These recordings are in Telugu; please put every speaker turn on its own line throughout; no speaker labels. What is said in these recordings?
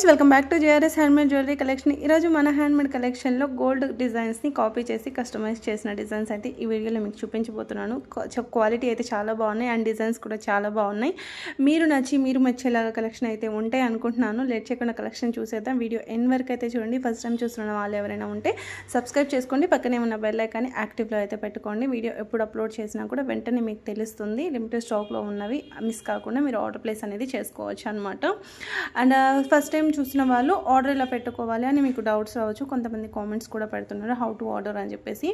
Friends welcome back to JRS handmade jewellery collection. ఈరోజు మన హ్యాండ్మేడ్ కలెక్షన్లో గోల్డ్ డిజైన్స్ని కాపీ చేసి కస్టమైజ్ చేసిన డిజైన్స్ అయితే ఈ వీడియోలో మీకు చూపించబోతున్నాను. క్వాలిటీ అయితే చాలా బాగున్నాయి అండ్ డిజైన్స్ కూడా చాలా బాగున్నాయి. మీరు మెచ్చేలాగా కలెక్షన్ అయితే ఉంటాయి అనుకుంటున్నాను. లేట్ చేయకుండా కలెక్షన్ చూసేద్దాం. వీడియో ఎండ్ వరకు అయితే చూడండి. ఫస్ట్ టైం చూస్తున్న వాళ్ళు ఎవరైనా ఉంటే సబ్స్క్రైబ్ చేసుకోండి. పక్కనే ఉన్న బెల్ ఐకాన్ని యాక్టివ్లో అయితే పెట్టుకోండి. వీడియో ఎప్పుడు అప్లోడ్ చేసినా కూడా వెంటనే మీకు తెలుస్తుంది. లిమిటెడ్ స్టాక్లో ఉన్నవి మిస్ కాకుండా మీరు ఆర్డర్ ప్లేస్ అనేది చేసుకోవచ్చు అనమాట. అండ్ ఫస్ట్ టైం చూసిన వాళ్ళు ఆర్డర్ ఎలా పెట్టుకోవాలి అని మీకు డౌట్స్ రావచ్చు. కొంతమంది కామెంట్స్ కూడా పెడుతున్నారు హౌ టు ఆర్డర్ అని చెప్పేసి.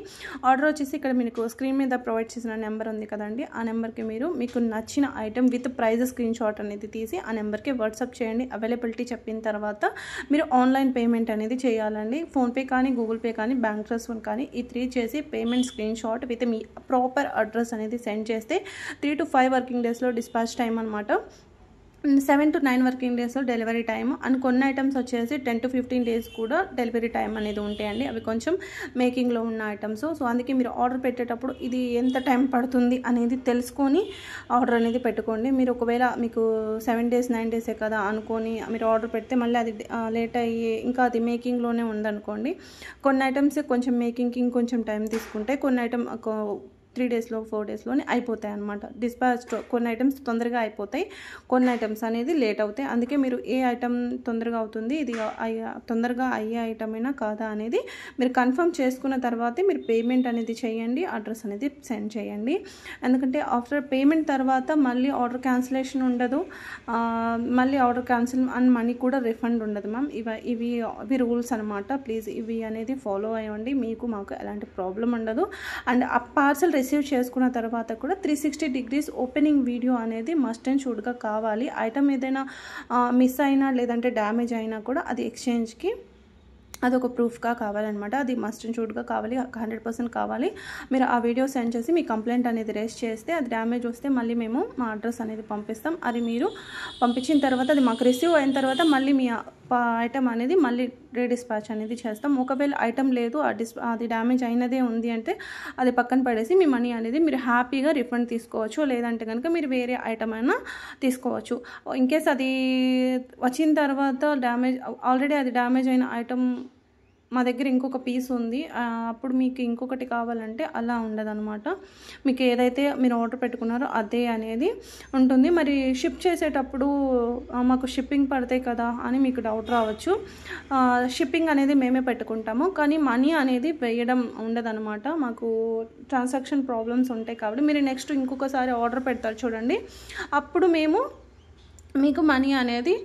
ఆర్డర్ వచ్చేసి ఇక్కడ మీకు స్క్రీన్ మీద ప్రొవైడ్ చేసిన నెంబర్ ఉంది కదండి, ఆ నెంబర్కి మీకు నచ్చిన item with prize screenshot అనేది తీసి ఆ నెంబర్కి వాట్సాప్ చేయండి. అవైలబిలిటీ చెప్పిన తర్వాత మీరు ఆన్లైన్ పేమెంట్ అనేది చేయాలండి. ఫోన్పే కానీ, గూగుల్ పే కానీ, బ్యాంక్ ట్రాన్స్ఫర్ కానీ ఈ 3 చేసి payment screen shot with me proper address అనేది సెండ్ చేస్తే 3 to 5 వర్కింగ్ డేస్లో డిస్పాచ్ టైం అనమాట. 7 to 9 వర్కింగ్ డేస్లో డెలివరీ టైమ్. అండ్ కొన్ని ఐటమ్స్ వచ్చేసి 10 to 15 డేస్ కూడా డెలివరీ టైం అనేది ఉంటాయండి. అవి కొంచెం మేకింగ్లో ఉన్న ఐటమ్స్. సో అందుకే మీరు ఆర్డర్ పెట్టేటప్పుడు ఇది ఎంత టైం పడుతుంది అనేది తెలుసుకొని ఆర్డర్ అనేది పెట్టుకోండి. మీరు ఒకవేళ మీకు 7 days 9 days కదా అనుకొని మీరు ఆర్డర్ పెడితే మళ్ళీ అది లేట్ అయ్యి ఇంకా అది మేకింగ్లోనే ఉందనుకోండి. కొన్ని ఐటమ్స్ కొంచెం మేకింగ్కి ఇంకొంచెం టైం తీసుకుంటాయి. కొన్ని ఐటమ్ 3 daysలో 4 daysలోనే అయిపోతాయి అనమాట. డిస్పాచ్ కొన్ని ఐటమ్స్ తొందరగా అయిపోతాయి, కొన్ని ఐటమ్స్ అనేది లేట్ అవుతాయి. అందుకే మీరు ఏ ఐటమ్ తొందరగా అవుతుంది, ఇది తొందరగా అయ్యే ఐటమేనా కాదా అనేది మీరు కన్ఫర్మ్ చేసుకున్న తర్వాతే మీరు పేమెంట్ అనేది చేయండి, అడ్రస్ అనేది సెండ్ చేయండి. ఎందుకంటే ఆఫ్టర్ పేమెంట్ తర్వాత మళ్ళీ ఆర్డర్ క్యాన్సిలేషన్ ఉండదు, మళ్ళీ ఆర్డర్ క్యాన్సిల్ అండ్ మనీ కూడా రిఫండ్ ఉండదు మ్యామ్. ఇవి రూల్స్ అనమాట. ప్లీజ్ ఇవి అనేది ఫాలో అయ్యండి. మీకు మాకు ఎలాంటి ప్రాబ్లం ఉండదు. అండ్ ఆ పార్సల్ రిసీవ్ చేసుకున్న తర్వాత కూడా 360 degrees ఓపెనింగ్ వీడియో అనేది మస్ట్ అండ్ షుడ్గా కావాలి. ఐటమ్ ఏదైనా మిస్ అయినా లేదంటే డ్యామేజ్ అయినా కూడా అది ఎక్స్చేంజ్కి అదొక ప్రూఫ్గా కావాలన్నమాట. అది మస్ట్ అండ్ షుడ్గా కావాలి, 100% కావాలి. మీరు ఆ వీడియో సెండ్ చేసి మీ కంప్లైంట్ అనేది రేస్ చేస్తే అది డ్యామేజ్ వస్తే మళ్ళీ మేము మా అడ్రస్ అనేది పంపిస్తాం. అది మీరు పంపించిన తర్వాత అది మాకు రిసీవ్ అయిన తర్వాత మళ్ళీ మీ ఐటమ్ అనేది మళ్ళీ రీడిస్పాచ్ అనేది చేస్తాం. ఒకవేళ ఐటమ్ లేదు, అది డ్యామేజ్ అయినదే ఉంది అంటే అది పక్కన పడేసి మీ మనీ అనేది మీరు హ్యాపీగా రిఫండ్ తీసుకోవచ్చు. లేదంటే కనుక మీరు వేరే ఐటమ్ అయినా తీసుకోవచ్చు. ఇన్కేస్ అది వచ్చిన తర్వాత ఆల్రెడీ అది డ్యామేజ్ అయిన ఐటమ్ మా దగ్గర ఇంకొక పీస్ ఉంది, అప్పుడు మీకు ఇంకొకటి కావాలంటే అలా ఉండదన్నమాట. మీకు ఏదైతే మీరు ఆర్డర్ పెట్టుకున్నారో అదే అనేది ఉంటుంది. మరి షిప్ చేసేటప్పుడు మాకు షిప్పింగ్ పడతాయి కదా అని మీకు డౌట్ రావచ్చు. షిప్పింగ్ అనేది మేమే పెట్టుకుంటాము, కానీ మనీ అనేది వేయడం ఉండదన్నమాట. మాకు ట్రాన్సాక్షన్ ప్రాబ్లమ్స్ ఉంటాయి కాబట్టి మీరు నెక్స్ట్ ఇంకొకసారి ఆర్డర్ పెడతారు చూడండి, అప్పుడు మేము మీకు మనీ అనేది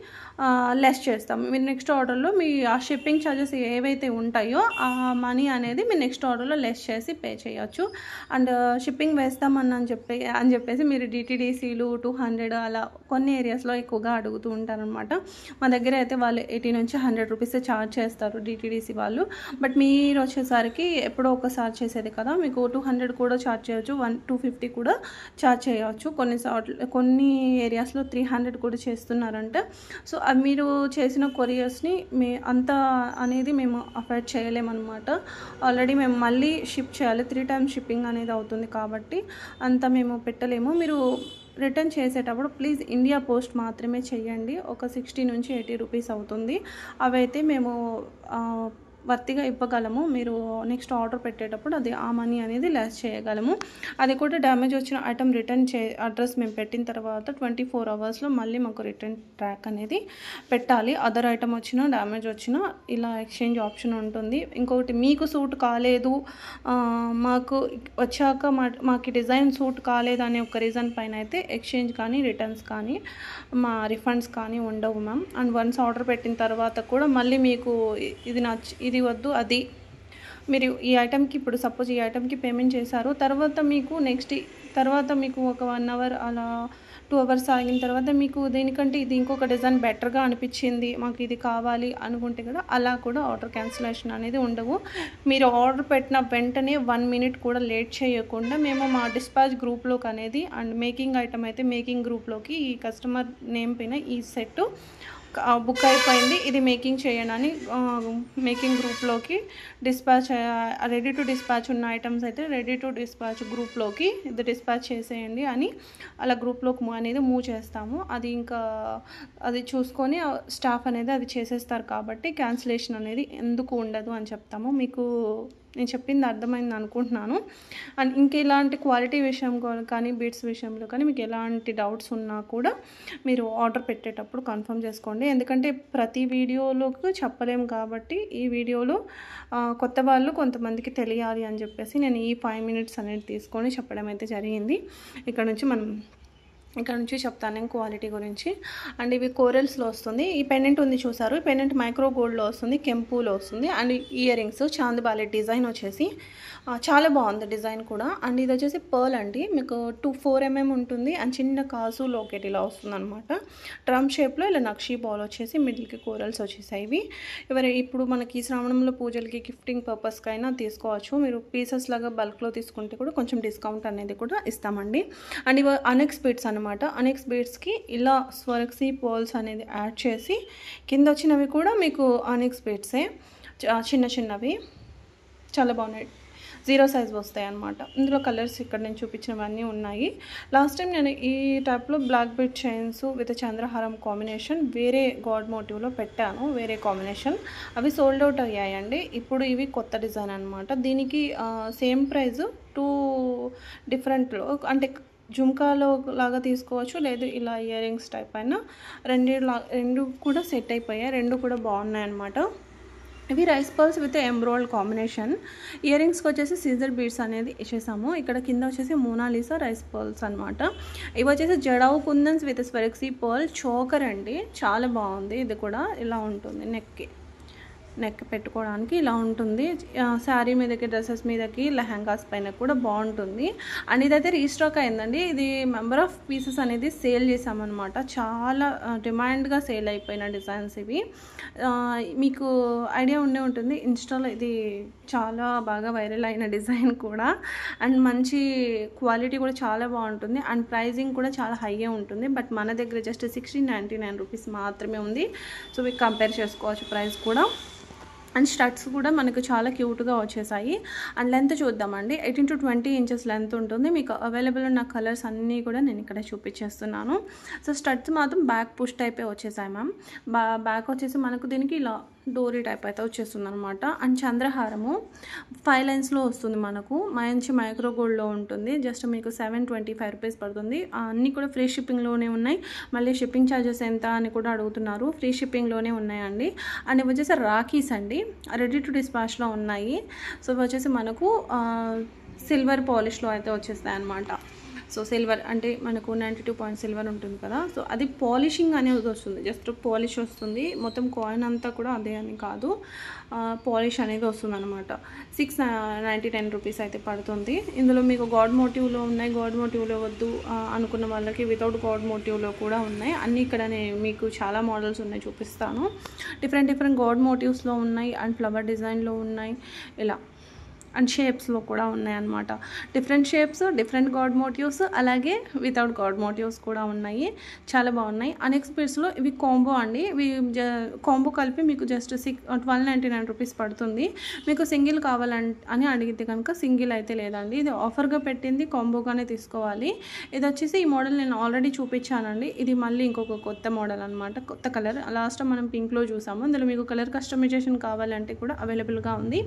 లెస్ చేస్తాం. మీరు నెక్స్ట్ ఆర్డర్లో మీ ఆ షిప్పింగ్ ఛార్జెస్ ఏవైతే ఉంటాయో ఆ మనీ అనేది మీరు నెక్స్ట్ ఆర్డర్లో లెస్ చేసి పే చేయొచ్చు. అండ్ షిప్పింగ్ వేస్తామని చెప్పేసి మీరు DTDCలు 200 అలా కొన్ని ఏరియాస్లో ఎక్కువగా అడుగుతూ ఉంటారనమాట. మా దగ్గర అయితే వాళ్ళు 80 నుంచి 100 రూపీస్ ఛార్జ్ చేస్తారు DTDC వాళ్ళు. బట్ మీరు వచ్చేసరికి ఎప్పుడో ఒకసారి చేసేది కదా, మీకు 200 కూడా ఛార్జ్ చేయొచ్చు, 250 కూడా ఛార్జ్ చేయవచ్చు. కొన్ని ఏరియాస్లో 300 కూడా చేస్తున్నారంటే. సో మీరు చేసిన కొరియర్స్ని అంత అనేది మేము అఫోర్డ్ చేయలేమన్నమాట. ఆల్రెడీ మేము మళ్ళీ షిప్ చేయాలి, 3 times షిప్పింగ్ అనేది అవుతుంది కాబట్టి అంత మేము పెట్టలేము. మీరు రిటర్న్ చేసేటప్పుడు ప్లీజ్ ఇండియా పోస్ట్ మాత్రమే చేయండి. ఒక 60 నుంచి 80 రూపీస్ అవుతుంది. అవైతే మేము వర్తిగా ఇవ్వగలము. మీరు నెక్స్ట్ ఆర్డర్ పెట్టేటప్పుడు అది ఆ మనీ అనేది లెస్ చేయగలము. అది కూడా డ్యామేజ్ వచ్చిన ఐటమ్ రిటర్న్ అడ్రస్ మేము పెట్టిన తర్వాత 24 అవర్స్లో మళ్ళీ మాకు రిటర్న్ ట్రాక్ అనేది పెట్టాలి. అదర్ ఐటమ్ వచ్చినా డ్యామేజ్ వచ్చినా ఇలా ఎక్స్చేంజ్ ఆప్షన్ ఉంటుంది. ఇంకొకటి మీకు సూట్ కాలేదు, మాకు వచ్చాక మాకు డిజైన్ సూట్ కాలేదు అనే ఒక రీజన్ పైన అయితే ఎక్స్చేంజ్ కానీ రిటర్న్స్ కానీ రిఫండ్స్ కానీ ఉండవు మ్యామ్. అండ్ వన్స్ ఆర్డర్ పెట్టిన తర్వాత కూడా మళ్ళీ మీకు ఇది వద్దు అది మీరు ఈ ఐటమ్కి ఇప్పుడు సపోజ్ ఈ ఐటమ్కి పేమెంట్ చేశారు, తర్వాత మీకు ఒక 1 hour అలా 2 hours ఆగిన తర్వాత మీకు దీనికంటే ఇది ఇంకొక డిజైన్ బెటర్గా అనిపించింది, మాకు ఇది కావాలి అనుకుంటే కదా, అలా కూడా ఆర్డర్ క్యాన్సిలేషన్ అనేది ఉండవు. మీరు ఆర్డర్ పెట్టిన వెంటనే 1 minute కూడా లేట్ చేయకుండా మేము మా డిస్పాచ్ గ్రూప్లోకి అనేది అండ్ మేకింగ్ ఐటమ్ అయితే మేకింగ్ గ్రూప్లోకి ఈ కస్టమర్ నేమ్ పైన ఈ సెట్ బుక్ అయిపోయింది. ఇది మేకింగ్ చేయనని మేకింగ్ గ్రూప్లోకి డిస్పాచ్, రెడీ టు డిస్పాచ్ ఉన్న ఐటమ్స్ అయితే రెడీ టు డిస్పాచ్ గ్రూప్లోకి ఇది డిస్పాచ్ చేసేయండి అని అలా గ్రూప్లోకి అనేది మూవ్ చేస్తాము. అది ఇంకా అది చూసుకొని స్టాఫ్ అనేది అది చేసేస్తారు కాబట్టి క్యాన్సిలేషన్ అనేది ఎందుకు ఉండదు అని చెప్తాము. మీకు నేను చెప్పింది అర్థమైంది అనుకుంటున్నాను. అండ్ ఇంక ఇలాంటి క్వాలిటీ విషయం కానీ బీట్స్ విషయంలో కానీ మీకు ఎలాంటి డౌట్స్ ఉన్నా కూడా మీరు ఆర్డర్ పెట్టేటప్పుడు కన్ఫర్మ్ చేసుకోండి. ఎందుకంటే ప్రతి వీడియోలోకి చెప్పలేము కాబట్టి ఈ వీడియోలో కొత్త వాళ్ళు కొంతమందికి తెలియాలి అని చెప్పేసి నేను ఈ 5 minutes అనేది తీసుకొని చెప్పడం అయితే జరిగింది. ఇక్కడ నుంచి చెప్తాను నేను క్వాలిటీ గురించి. అండ్ ఇవి కోరల్స్లో వస్తుంది. ఈ పెండెంట్ ఉంది చూసారు, ఈ పెండెంట్ మైక్రో గోల్డ్లో వస్తుంది, కెంపులో వస్తుంది. అండ్ ఇయర్ రింగ్స్ చాందిబాలి డిజైన్ వచ్చేసి చాలా బాగుంది డిజైన్ కూడా. అండ్ ఇది వచ్చేసి పర్ల్ అండి, మీకు 4 mm ఉంటుంది. అండ్ చిన్న కాజు లోకెట్ ఇలా వస్తుంది అనమాట. డ్రమ్ షేప్లో ఇలా నక్షీ బాల్ వచ్చేసి మిడిల్కి కోరల్స్ వచ్చేసాయి. ఇవి ఇప్పుడు మనకి శ్రావణంలో పూజలకి గిఫ్టింగ్ పర్పస్కి అయినా తీసుకోవచ్చు. మీరు పీసెస్ లాగా బల్క్లో తీసుకుంటే కూడా కొంచెం డిస్కౌంట్ అనేది కూడా ఇస్తామండి. అండ్ ఇవి అనెక్స్ బీడ్స్ అనమాట. అనెక్స్ బీడ్స్కి ఇలా స్వర్క్సీ పోల్స్ అనేది యాడ్ చేసి కింద వచ్చినవి కూడా మీకు అనెక్స్ బీడ్సే చిన్న చిన్నవి చాలా బాగున్నాయి. 0 size వస్తాయి అన్నమాట. ఇందులో కలర్స్ ఇక్కడ నేను చూపించినవన్నీ ఉన్నాయి. లాస్ట్ టైం నేను ఈ టైప్లో బ్లాక్ బీడ్ చైన్స్ విత్ చంద్రహారం కాంబినేషన్ వేరే గాడ్ మోటివ్లో పెట్టాను, వేరే కాంబినేషన్. అవి సోల్డ్ అవుట్ అయ్యాయండి. ఇప్పుడు ఇవి కొత్త డిజైన్ అనమాట. దీనికి సేమ్ ప్రైస్ 2 డిఫరెంట్లో అంటే జుమ్కాలో లాగా తీసుకోవచ్చు, లేదు ఇలా ఇయర్ రింగ్స్ టైప్ అయినా రెండు కూడా సెట్ అయిపోయాయి. రెండు కూడా బాగున్నాయి అన్నమాట. ఇవి rice pearls with embroidered combination. Ear రింగ్స్కి వచ్చేసి సీజర్ బీడ్స్ అనేది ఇచ్చేసాము. ఇక్కడ కింద వచ్చేసి మోనాలిసా రైస్ పర్ల్స్ అనమాట. ఇవి వచ్చేసి జడావు కుందన్స్ విత్ స్వెరక్సీ పర్ల్ చోకర్ అండి, చాలా బాగుంది. ఇది కూడా ఇలా ఉంటుంది, నెక్ పెట్టుకోవడానికి ఇలా ఉంటుంది. శారీ మీదకి, డ్రెస్సెస్ మీదకి, లెహంగాస్ పైన కూడా బాగుంటుంది. అండ్ ఇదైతే రీస్టాక్ అయిందండి. ఇది మెంబర్ ఆఫ్ పీసెస్ అనేది సేల్ చేసామన్నమాట. చాలా డిమాండ్గా సేల్ అయిపోయిన డిజైన్స్ ఇవి. మీకు ఐడియా ఉండే ఉంటుంది, ఇన్స్టాలో ఇది చాలా బాగా వైరల్ అయిన డిజైన్ కూడా. అండ్ మంచి క్వాలిటీ కూడా చాలా బాగుంటుంది. అండ్ ప్రైజింగ్ కూడా చాలా హైగా ఉంటుంది. బట్ మన దగ్గర జస్ట్ 1699 రూపీస్ మాత్రమే ఉంది. సో మీకు కంపేర్ చేసుకోవచ్చు ప్రైస్ కూడా. అండ్ స్టడ్స్ కూడా మనకు చాలా క్యూట్గా వచ్చేసాయి. అండ్ లెంత్ చూద్దామండి. 18 to 20 inches లెంత్ ఉంటుంది. మీకు అవైలబుల్ ఉన్న కలర్స్ అన్నీ కూడా నేను ఇక్కడ చూపించేస్తున్నాను. సో స్టడ్స్ మాత్రం బ్యాక్ పుష్ టైపే వచ్చేసాయి మ్యామ్. బ్యాక్ వచ్చేసి మనకు దీనికి ఇలా డోరీ టైప్ అయితే వచ్చేస్తుంది అనమాట. అండ్ చంద్రహారము 5 lines వస్తుంది మనకు. మంచి మైక్రో గోల్డ్లో ఉంటుంది. జస్ట్ మీకు 725 రూపీస్ పడుతుంది. అన్నీ కూడా ఫ్రీ షిప్పింగ్లోనే ఉన్నాయి. మళ్ళీ షిప్పింగ్ ఛార్జెస్ ఎంత అని కూడా అడుగుతున్నారు. ఫ్రీ షిప్పింగ్లోనే ఉన్నాయండి. అండ్ ఇవి వచ్చేసి రాఖీస్ అండి, రెడీ టు డిస్పాచ్లో ఉన్నాయి. సో ఇవి వచ్చేసి మనకు సిల్వర్ పాలిష్లో అయితే వచ్చేస్తాయి అనమాట. సో సిల్వర్ అంటే మనకు 92 point సిల్వర్ ఉంటుంది కదా, సో అది పాలిషింగ్ అనేది వస్తుంది, జస్ట్ పాలిష్ వస్తుంది. మొత్తం కాయిన్ అంతా కూడా అదే అని కాదు, పాలిష్ అనేది వస్తుంది అనమాట. 699 రూపీస్ అయితే పడుతుంది. ఇందులో మీకు గాడ్ మోటివ్లో ఉన్నాయి, గాడ్ మోటివ్లో వద్దు అనుకున్న వాళ్ళకి వితౌట్ గాడ్ మోటివ్లో కూడా ఉన్నాయి. అన్నీ ఇక్కడ మీకు చాలా మోడల్స్ ఉన్నాయి, చూపిస్తాను. డిఫరెంట్ గాడ్ మోటివ్స్లో ఉన్నాయి, అండ్ ఫ్లవర్ డిజైన్లో ఉన్నాయి, ఇలా అండ్ షేప్స్లో కూడా ఉన్నాయన్నమాట. Different shapes, different god motifs, అలాగే వితౌట్ గాడ్ మోటివ్స్ కూడా ఉన్నాయి. చాలా బాగున్నాయి. అనెక్స్ బీడ్స్లో ఇవి కాంబో అండి. ఇవి కాంబో కలిపి మీకు జస్ట్ 1299 రూపీస్ పడుతుంది. మీకు సింగిల్ కావాలని అడిగితే కనుక సింగిల్ అయితే లేదండి, ఇది ఆఫర్గా పెట్టింది, కాంబోగానే తీసుకోవాలి. ఇది వచ్చేసి ఈ మోడల్ నేను ఆల్రెడీ చూపించానండి. ఇది మళ్ళీ ఇంకొక కొత్త మోడల్ అనమాట, కొత్త కలర్. లాస్ట్ మనం పింక్లో చూసాము. ఇందులో మీకు కలర్ కస్టమైజేషన్ కావాలంటే కూడా అవైలబుల్గా ఉంది.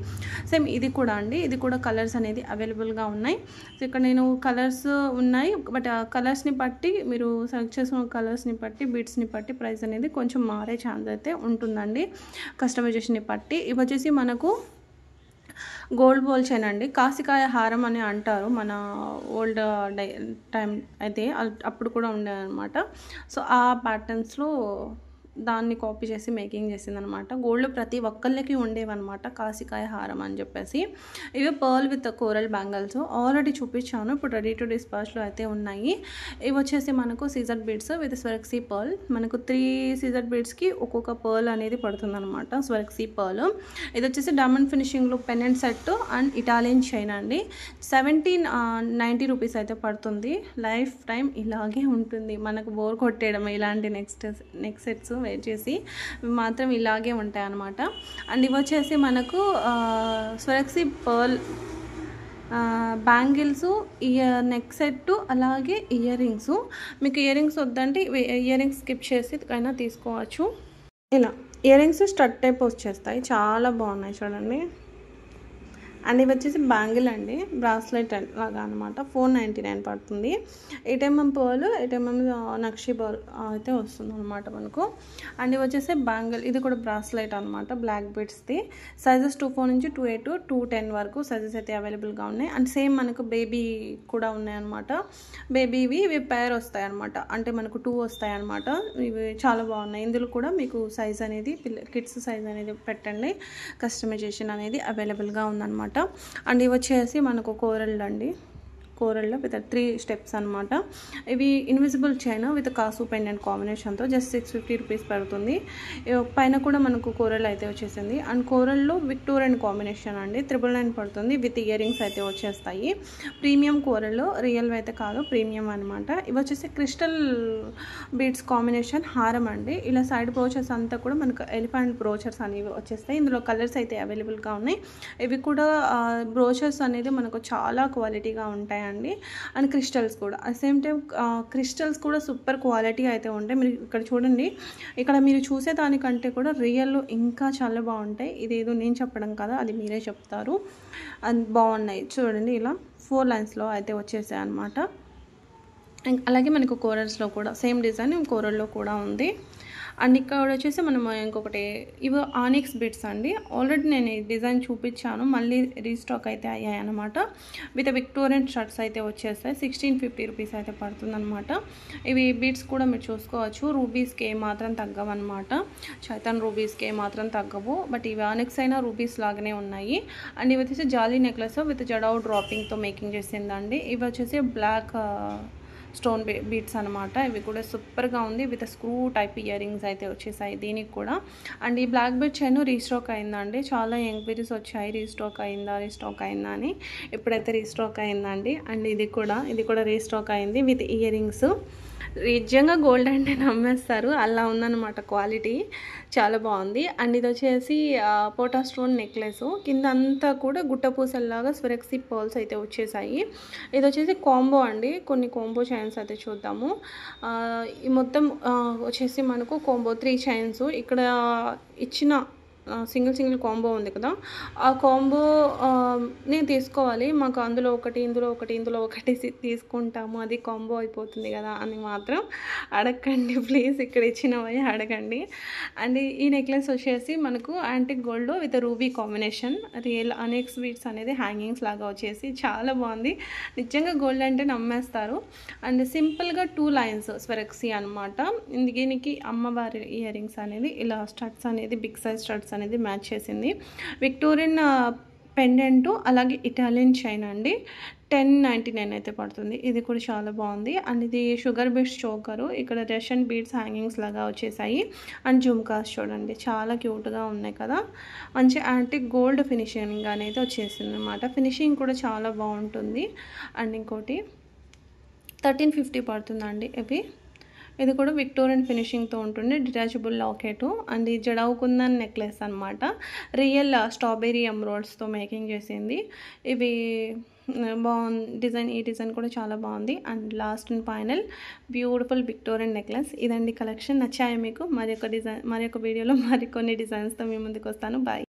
సేమ్ ఇది కూడా అండి, ఇది కూడా కలర్స్ అనేది అవైలబుల్గా ఉన్నాయి. సో ఇక్కడ నేను కలర్స్ ఉన్నాయి, బట్ ఆ కలర్స్ని బట్టి మీరు సెలెక్ట్ చేసిన కలర్స్ని బట్టి, బీడ్స్ని బట్టి ప్రైస్ అనేది కొంచెం మారే ఛాన్స్ అయితే ఉంటుందండి, కస్టమైజేషన్ని బట్టి. ఇవి వచ్చేసి మనకు గోల్డ్ బాల్ చైన్ అండి, కాసికాయ హారం అని అంటారు మన ఓల్డ్ టైం అయితే, అప్పుడు కూడా ఉండేదన్నమాట. సో ఆ ప్యాటర్న్స్లో దాన్ని కాపీ చేసి మేకింగ్ చేసిందనమాట. గోల్డ్ ప్రతి ఒక్కళ్ళకి ఉండేవన్నమాట కాసికాయ హారం అని చెప్పేసి. ఇవి pearl with coral bangles already చూపించాను, ఇప్పుడు రెడీ టు డిస్పాచ్లో అయితే ఉన్నాయి. ఇవి వచ్చేసి మనకు సీజర్ బీడ్స్ విత్ స్వరక్సీ పర్ల్. మనకు 3 సీజర్ బీడ్స్కి ఒక్కొక్క పర్ల్ అనేది పడుతుందన్నమాట, స్వరక్సీ పర్ల్. ఇది వచ్చేసి డైమండ్ ఫినిషింగ్లో pendant set and Italian chain అండి. 1790 రూపీస్ అయితే పడుతుంది. లైఫ్ టైం ఇలాగే ఉంటుంది, మనకు బోర్ కొట్టేయడం ఇలాంటి నెక్ సెట్స్ వెయిట్ చేసి, ఇవి మాత్రం ఇలాగే ఉంటాయి అన్నమాట. అండ్ ఇవి వచ్చేసి మనకు స్వరక్సీ పర్ల్ బ్యాంగిల్స్, నెక్ సెట్, అలాగే ఇయర్ రింగ్స్. మీకు ఇయర్ రింగ్స్ వద్దంటే ఇయర్ రింగ్స్ స్కిప్ చేసి అయినా తీసుకోవచ్చు. ఇలా ఇయర్ రింగ్స్ స్టడ్ టైప్ వచ్చేస్తాయి, చాలా బాగున్నాయి చూడండి. అండ్ ఇవి వచ్చేసి బ్యాంగిల్ అండి, బ్రాస్లెట్ లాగా అనమాట. 499 పడుతుంది. 8 mm పర్ల్, 8 mm నక్షి పర్ల్ అయితే వస్తుంది అనమాట మనకు. అండ్ ఇవి వచ్చేసి బ్యాంగిల్, ఇది కూడా బ్రాస్లెట్ అనమాట, బ్లాక్ బీడ్స్ది. సైజెస్ 24 నుంచి 28, 210 వరకు సైజెస్ అయితే అవైలబుల్గా ఉన్నాయి. అండ్ సేమ్ మనకు బేబీ కూడా ఉన్నాయి అనమాట. బేబీవి ఇవి పేర్ వస్తాయి అనమాట, అంటే మనకు 2 వస్తాయి అనమాట. ఇవి చాలా బాగున్నాయి. ఇందులో కూడా మీకు సైజ్ అనేది కిడ్స్ సైజ్ అనేది పెట్టండి, కస్టమైజేషన్ అనేది అవైలబుల్గా ఉందన్నమాట. అండ్ ఇవి వచ్చేసి మనకు కోరల్ అండి, కోరల్లో విత్ 3 స్టెప్స్ అనమాట. ఇవి ఇన్విజిబుల్ చైన్ విత్ కాసు పెండెంట్ కాంబినేషన్తో జస్ట్ 650 రూపీస్ పడుతుంది. పైన కూడా మనకు కోరల్ అయితే వచ్చేసింది. అండ్ కోరల్లో విక్టోరియన్ కాంబినేషన్ అండి, 999 పడుతుంది. విత్ ఇయర్ రింగ్స్ అయితే వచ్చేస్తాయి. ప్రీమియం కోరల్లో, రియల్ అయితే కాదు, ప్రీమియం అనమాట. ఇవి వచ్చేసి క్రిస్టల్ బీడ్స్ కాంబినేషన్ హారం అండి. ఇలా సైడ్ బ్రోచర్స్ అంతా కూడా మనకు ఎలిఫెంట్ బ్రోచర్స్ అనేవి వచ్చేస్తాయి. ఇందులో కలర్స్ అయితే అవైలబుల్గా ఉన్నాయి. ఇవి కూడా బ్రోచర్స్ అనేది మనకు చాలా క్వాలిటీగా ఉంటాయి అండి. అండ్ క్రిస్టల్స్ కూడా అట్ సేమ్ టైం క్రిస్టల్స్ కూడా సూపర్ క్వాలిటీ అయితే ఉంటాయి. మీరు ఇక్కడ చూడండి, ఇక్కడ మీరు చూసేదానికంటే కూడా రియల్ ఇంకా చాలా బాగుంటాయి. ఇదేదో నేను చెప్పడం కదా, అది మీరే చెప్తారు. అండ్ బాగున్నాయి చూడండి, ఇలా 4 లైన్స్లో అయితే వచ్చేసాయి అనమాట. అలాగే మనకు కోరల్స్లో కూడా సేమ్ డిజైన్ కోరల్లో కూడా ఉంది. అండ్ ఇక్కడ వచ్చేసి మనం ఇంకొకటి, ఇవి ఆనిక్స్ బిట్స్ అండి. ఆల్రెడీ నేను ఈ డిజైన్ చూపించాను, మళ్ళీ రీస్టాక్ అయితే అయ్యాయి అనమాట. విత్ విక్టోరియన్ షర్ట్స్ అయితే వచ్చేస్తాయి. 1650 రూపీస్ అయితే పడుతుందన్నమాట. ఇవి బీట్స్ కూడా మీరు చూసుకోవచ్చు. రూబీస్కి మాత్రం తగ్గవన్నమాట, చైతన్ రూబీస్కి మాత్రం తగ్గవు. బట్ ఇవి ఆనిక్స్ అయినా రూబీస్ లాగానే ఉన్నాయి. అండ్ ఇవి వచ్చేసి జాలీ నెక్లెస్ విత్ జడౌ డ్రాపింగ్తో మేకింగ్ చేసిందండి. ఇవి వచ్చేసి బ్లాక్ స్టోన్ బీట్స్ అనమాట. ఇవి కూడా సూపర్గా ఉంది. With screw type ear rings అయితే వచ్చేసాయి దీనికి కూడా. అండ్ ఈ బ్లాక్ బీట్ చైన్ రీస్టాక్ అయిందండి. చాలా ఎంక్వైరీస్ వచ్చాయి, రీస్టాక్ అయిందా అని. ఇప్పుడైతే రీస్టాక్ అయిందండి. అండ్ ఇది కూడా రీస్టాక్ అయింది విత్ ఇయర్ రింగ్స్. నిజంగా గోల్డ్ అంటే నమ్మేస్తారు, అలా ఉందన్నమాట క్వాలిటీ, చాలా బాగుంది. అండ్ ఇది వచ్చేసి పోటా స్టోన్ నెక్లెస్, కింద అంతా కూడా గుట్టపూసల్లాగా స్వరక్సీ పర్ల్స్ అయితే వచ్చేసాయి. ఇది వచ్చేసి కాంబో అండి, కొన్ని కాంబో చైన్స్ అయితే చూద్దాము. ఈ మొత్తం వచ్చేసి మనకు కాంబో 3 చైన్స్. ఇక్కడ ఇచ్చిన సింగిల్ కాంబో ఉంది కదా, ఆ కాంబో నేను తీసుకోవాలి, మాకు ఇందులో ఒకటి తీసుకుంటాము, అది కాంబో అయిపోతుంది కదా అని మాత్రం అడగండి ప్లీజ్, ఇక్కడ ఇచ్చినవి అడగండి. అండ్ ఈ నెక్లెస్ వచ్చేసి మనకు antique gold with ruby combination, real అనేక్స్ బీడ్స్ అనేది హ్యాంగింగ్స్ లాగా వచ్చేసి చాలా బాగుంది. నిజంగా గోల్డ్ అంటే నమ్మేస్తారు. అండ్ సింపుల్గా 2 లైన్స్ స్వరక్సీ అనమాట. దీనికి అమ్మవారి ఇయర్ రింగ్స్ అనేది ఇలా స్టడ్స్ అనేది బిగ్ సైజ్ స్టడ్స్ అనేది మ్యాచ్ చేసింది. విక్టోరియన్ పెండెంట్, అలాగే ఇటాలియన్ చైన్ అండి. 1099 అయితే పడుతుంది. ఇది కూడా చాలా బాగుంది. అండ్ ఇది షుగర్ బీడ్స్ చోకరు, ఇక్కడ రష్యన్ బీడ్స్ హ్యాంగింగ్స్ లాగా వచ్చేసాయి. అండ్ జుమ్కాస్ చూడండి, చాలా క్యూట్గా ఉన్నాయి కదా. మంచి యాంటిక్ గోల్డ్ ఫినిషింగ్ అనేది వచ్చేసింది అనమాట. ఫినిషింగ్ కూడా చాలా బాగుంటుంది. అండ్ ఇంకోటి 1350 పడుతుందండి ఇవి. ఇది కూడా విక్టోరియన్ ఫినిషింగ్తో ఉంటుంది, డిటాచబుల్ లాకెట్. అండ్ ఈ జడౌ కుందన్ నెక్లెస్ అనమాట, రియల్ స్ట్రాబెరీ ఎమరాల్డ్స్తో మేకింగ్ చేసింది. ఇవి బాగుంది డిజైన్, ఈ డిజైన్ కూడా చాలా బాగుంది. And last and final beautiful Victorian necklace. ఇదండి కలెక్షన్. నచ్చాయి మీకు? మరొక వీడియోలో మరికొన్ని డిజైన్స్తో మీ ముందుకు వస్తాను. బాయ్.